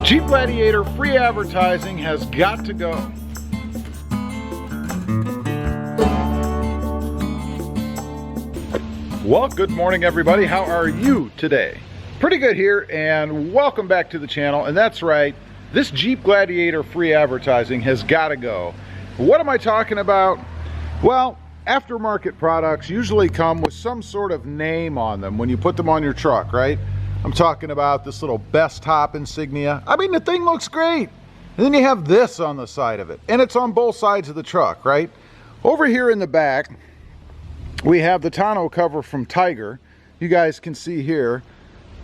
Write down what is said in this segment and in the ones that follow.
Jeep Gladiator Free Advertising has got to go. Well, good morning everybody. How are you today? Pretty good here, and welcome back to the channel. And that's right, this Jeep Gladiator Free Advertising has got to go. What am I talking about? Well, aftermarket products usually come with some sort of name on them when you put them on your truck, right? I'm talking about this little best top insignia. I mean, the thing looks great. And then you have this on the side of it, and it's on both sides of the truck, right? Over here in the back, we have the tonneau cover from Tiger. You guys can see here.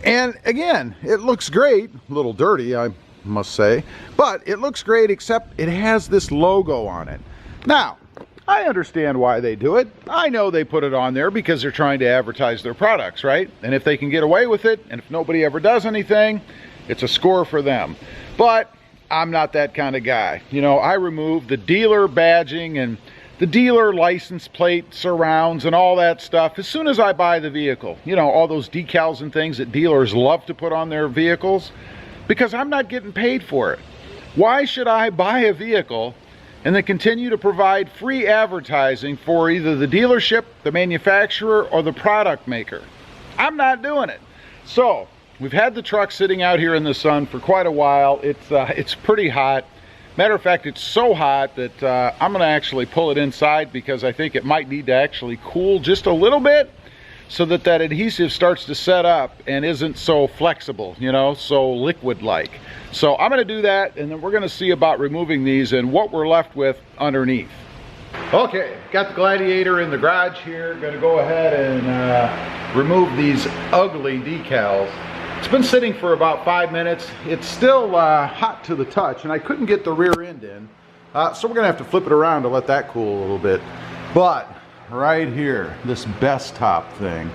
And again, it looks great. A little dirty, I must say. But it looks great, except it has this logo on it. Now, I understand why they do it. I know they put it on there because they're trying to advertise their products, right? And if they can get away with it, and if nobody ever does anything, it's a score for them. But I'm not that kind of guy. You know, I remove the dealer badging and the dealer license plate surrounds and all that stuff as soon as I buy the vehicle. You know, all those decals and things that dealers love to put on their vehicles, because I'm not getting paid for it. Why should I buy a vehicle and then continue to provide free advertising for either the dealership, the manufacturer, or the product maker? I'm not doing it. So we've had the truck sitting out here in the sun for quite a while. It's pretty hot. Matter of fact, it's so hot that I'm gonna actually pull it inside, because I think it might need to actually cool just a little bit so that that adhesive starts to set up and isn't so flexible, you know, so liquid-like. So I'm gonna do that, and then we're gonna see about removing these and what we're left with underneath. Okay, got the Gladiator in the garage here. Gonna go ahead and remove these ugly decals. It's been sitting for about 5 minutes. It's still hot to the touch, and I couldn't get the rear end in. So we're gonna have to flip it around to let that cool a little bit. But right here, this best top thing,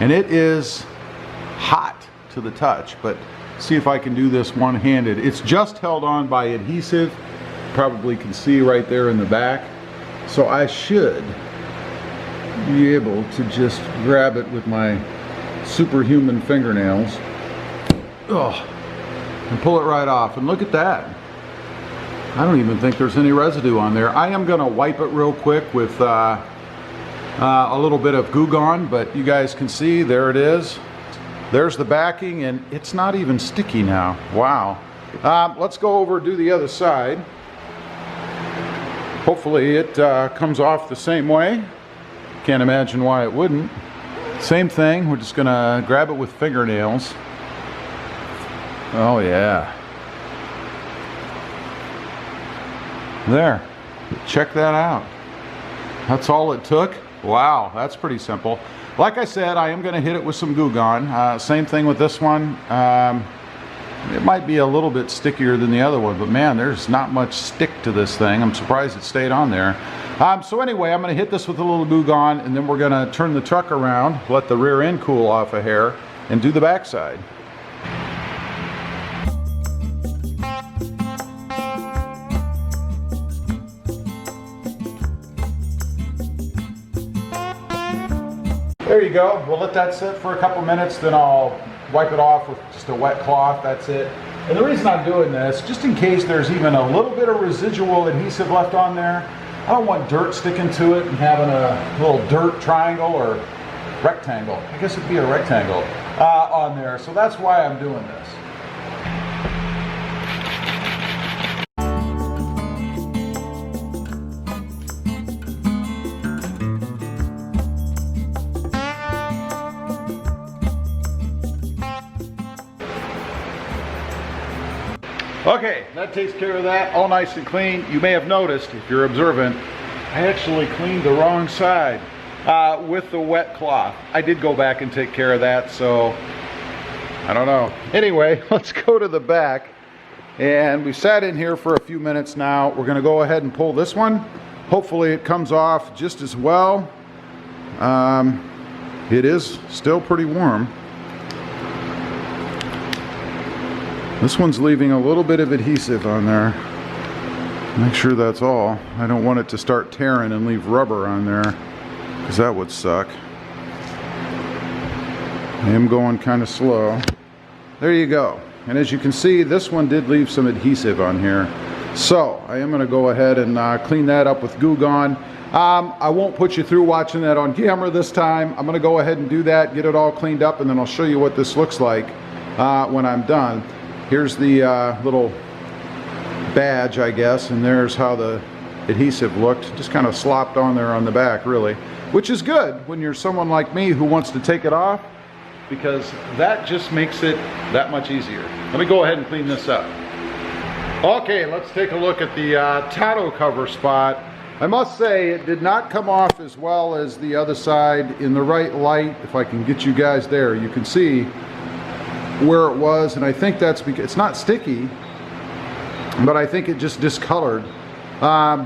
and it is hot to the touch, but see if I can do this one-handed. It's just held on by adhesive. Probably can see right there in the back. So I should be able to just grab it with my superhuman fingernails. Oh, and pull it right off. And look at that. I don't even think there's any residue on there. I am gonna wipe it real quick with a little bit of Goo Gone, but you guys can see, there it is. There's the backing, and it's not even sticky now. Wow. Let's go over do the other side. Hopefully it comes off the same way. Can't imagine why it wouldn't. Same thing, we're just gonna grab it with fingernails. Oh yeah. There, check that out. That's all it took. Wow, that's pretty simple. Like I said, I am gonna hit it with some Goo Gone. Same thing with this one. It might be a little bit stickier than the other one, but man, there's not much stick to this thing. I'm surprised it stayed on there. So anyway, I'm gonna hit this with a little Goo Gone, and then we're gonna turn the truck around, let the rear end cool off a hair, and do the backside. There you go. We'll let that sit for a couple minutes, then I'll wipe it off with just a wet cloth. That's it. And the reason I'm doing this, just in case there's even a little bit of residual adhesive left on there, I don't want dirt sticking to it and having a little dirt triangle or rectangle. I guess it'd be a rectangle on there. So that's why I'm doing this. Okay, that takes care of that, all nice and clean. You may have noticed, if you're observant, I actually cleaned the wrong side with the wet cloth. I did go back and take care of that, so I don't know. Anyway, let's go to the back. And we sat in here for a few minutes now. We're gonna go ahead and pull this one. Hopefully it comes off just as well. It is still pretty warm. This one's leaving a little bit of adhesive on there. Make sure that's all. I don't want it to start tearing and leave rubber on there, because that would suck. I am going kind of slow. There you go. and as you can see, this one did leave some adhesive on here. So I am going to go ahead and clean that up with Goo Gone. I won't put you through watching that on camera this time. I'm going to go ahead and do that, get it all cleaned up, and then I'll show you what this looks like when I'm done. Here's the little badge, I guess, and there's how the adhesive looked. Just kind of slopped on there on the back, really, which is good when you're someone like me who wants to take it off, because that just makes it that much easier. Let me go ahead and clean this up. Okay, let's take a look at the tonneau cover spot. I must say it did not come off as well as the other side. In the right light, if I can get you guys there, you can see where it was, and I think that's because it's not sticky, but I think it just discolored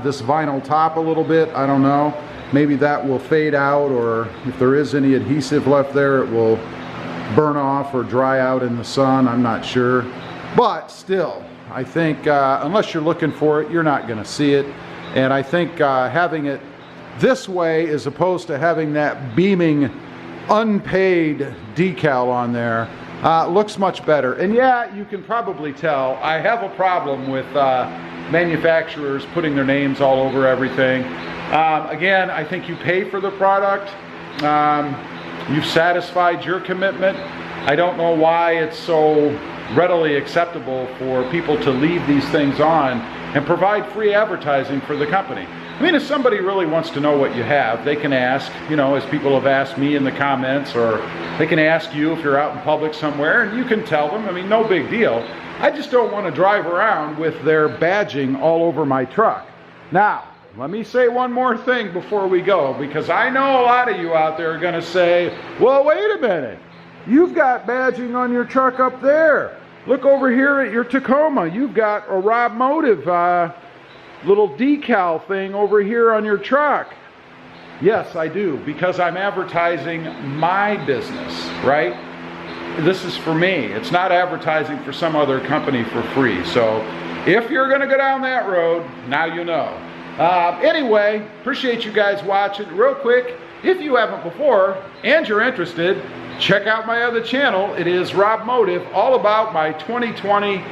this vinyl top a little bit. I don't know. Maybe that will fade out, or if there is any adhesive left there, it will burn off or dry out in the sun. I'm not sure. But still, I think unless you're looking for it, you're not going to see it. And I think having it this way as opposed to having that beaming unpaid decal on there looks much better. And yeah, you can probably tell I have a problem with manufacturers putting their names all over everything. Again, I think you pay for the product. You've satisfied your commitment. I don't know why it's so readily acceptable for people to leave these things on and provide free advertising for the company. I mean, if somebody really wants to know what you have, they can ask, you know, as people have asked me in the comments, or they can ask you if you're out in public somewhere, and you can tell them. I mean, no big deal. I just don't want to drive around with their badging all over my truck. Now, let me say one more thing before we go, because I know a lot of you out there are going to say, well, wait a minute. You've got badging on your truck up there. Look over here at your Tacoma. You've got a robmotivejt little decal thing over here on your truck. Yes, I do, because I'm advertising my business, right? This is for me. It's not advertising for some other company for free. So if you're going to go down that road, now you know. Anyway, appreciate you guys watching. Real quick, if you haven't before and you're interested, check out my other channel. It is Rob Motive, all about my 2020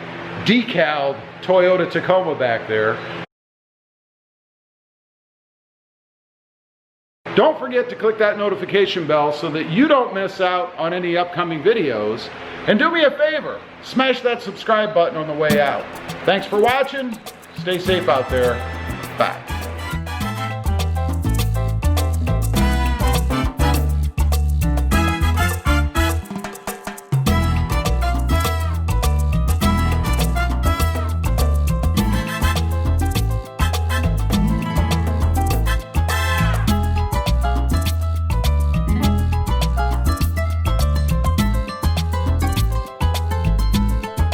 decaled Toyota Tacoma back there. Don't forget to click that notification bell so that you don't miss out on any upcoming videos. And do me a favor, smash that subscribe button on the way out. Thanks for watching. Stay safe out there. Bye.